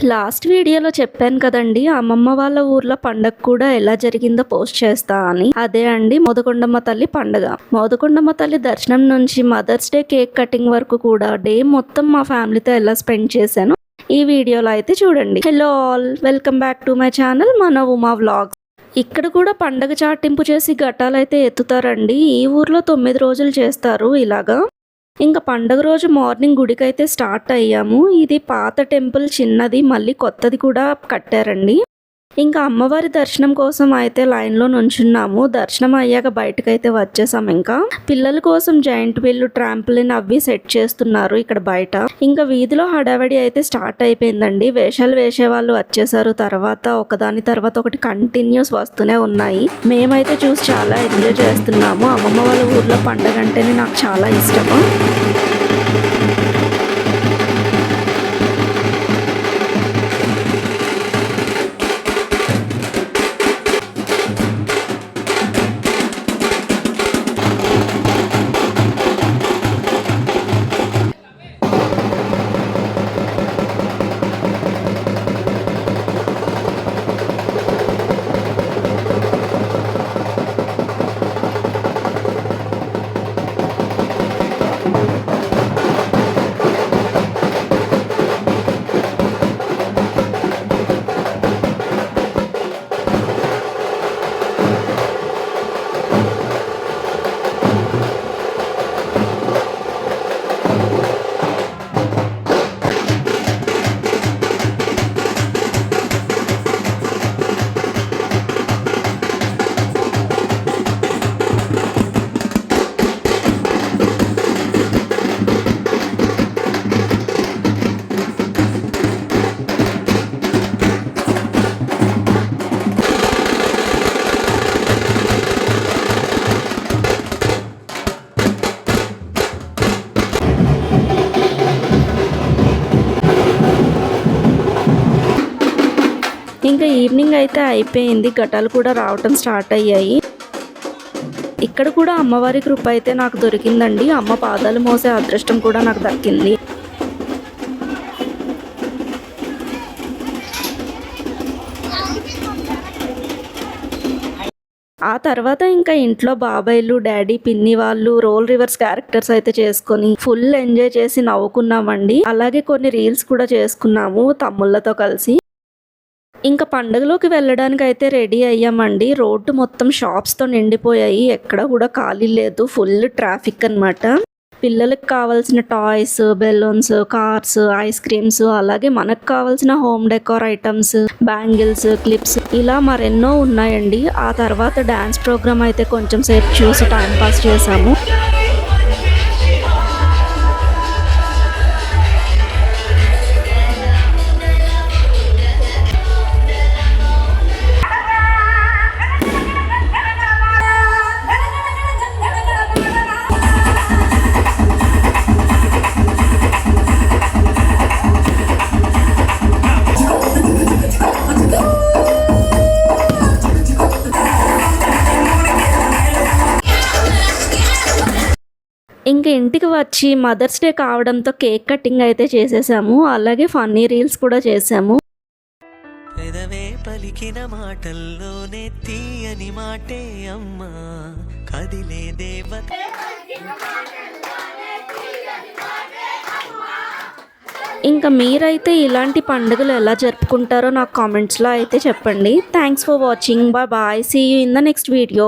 Last వీడియోలో చెప్పాను కదండి, అమ్మమ్మ వాళ్ళ ఊర్లో పండగ కూడా ఎలా జరిగిందో పోస్ట్ చేస్తా అని. అదే అండి మోదకొండమ్మ తల్లి పండుగ. మోదకొండమ్మ తల్లి దర్శనం నుంచి మదర్స్ డే కేక్ కటింగ్ వరకు కూడా డే మొత్తం మా ఫ్యామిలీతో ఎలా స్పెండ్ చేశాను ఈ వీడియోలో అయితే చూడండి. Hello all, welcome back to my channel మన ఉమా వ్లాగ్స్. ఇక్కడ కూడా పండగ చాటింపు చేసి ఘటాలైతే ఎత్తుతారండి. ఈ ఊర్లో 9 రోజులు చేస్తారు ఇలాగా. ఇంకా పండగ రోజు మార్నింగ్ గుడికి అయితే స్టార్ట్ అయ్యాము. ఇది పాత టెంపుల్, చిన్నది, మళ్ళీ కొత్తది కూడా కట్టారండి. ఇంకా అమ్మవారి దర్శనం కోసం అయితే లైన్లో నుంచున్నాము. దర్శనం అయ్యాక బయటకైతే వచ్చేసాం. ఇంకా పిల్లల కోసం జాయింట్ వీల్, ట్రాంపులిన్ అవి సెట్ చేస్తున్నారు ఇక్కడ బయట. ఇంకా వీధిలో హడావడి అయితే స్టార్ట్ అయిపోయిందండి. వేషాలు వేసే వాళ్ళు వచ్చేసారు. తర్వాత ఒకదాని తర్వాత ఒకటి కంటిన్యూస్ వస్తూనే ఉన్నాయి. మేమైతే చూసి చాలా ఎంజాయ్ చేస్తున్నాము. అమ్మమ్మ వాళ్ళ ఊర్లో పండగ అంటేనే నాకు చాలా ఇష్టము. ఇంకా ఈవినింగ్ అయితే అయిపోయింది. ఘటాలు కూడా రావటం స్టార్ట్ అయ్యాయి. ఇక్కడ కూడా అమ్మవారి కృప అయితే నాకు దొరికిందండి. అమ్మ పాదాలు మోసే అదృష్టం కూడా నాకు దక్కింది. ఆ తర్వాత ఇంకా ఇంట్లో బాబాయ్లు, డాడీ, పిన్ని వాళ్ళు రోల్ రివర్స్ క్యారెక్టర్స్ అయితే చేసుకొని ఫుల్ ఎంజాయ్ చేసి నవ్వుకున్నామండి. అలాగే కొన్ని రీల్స్ కూడా చేసుకున్నాము తమ్ముళ్ళతో కలిసి. ఇంకా పండుగలోకి వెళ్ళడానికి అయితే రెడీ అయ్యామండి. రోడ్డు మొత్తం షాప్స్తో నిండిపోయాయి. ఎక్కడ కూడా ఖాళీ లేదు. ఫుల్ ట్రాఫిక్ అనమాట. పిల్లలకు కావాల్సిన toys, balloons, cars, ice creams, అలాగే మనకు కావాల్సిన home decor items, bangles, clips, ఇలా మరెన్నో ఉన్నాయండి. ఆ తర్వాత డాన్స్ ప్రోగ్రామ్ అయితే కొంచెం సేపు చూసి టైం పాస్ చేసాము. ఇంకా ఇంటికి వచ్చి మదర్స్ డే కావడంతో కేక్ కటింగ్ అయితే చేసేసాము. అలాగే ఫన్నీ రీల్స్ కూడా చేసాము. పెదవే పలికిన మాటల్లోనే తీయని మాటే అమ్మా, కదిలే దేవత. ఇంకా మీరైతే ఇలాంటి పండుగలు ఎలా జరుపుకుంటారో నాకు కామెంట్స్లో అయితే చెప్పండి. Thanks for watching. Bye bye. See you in the next video.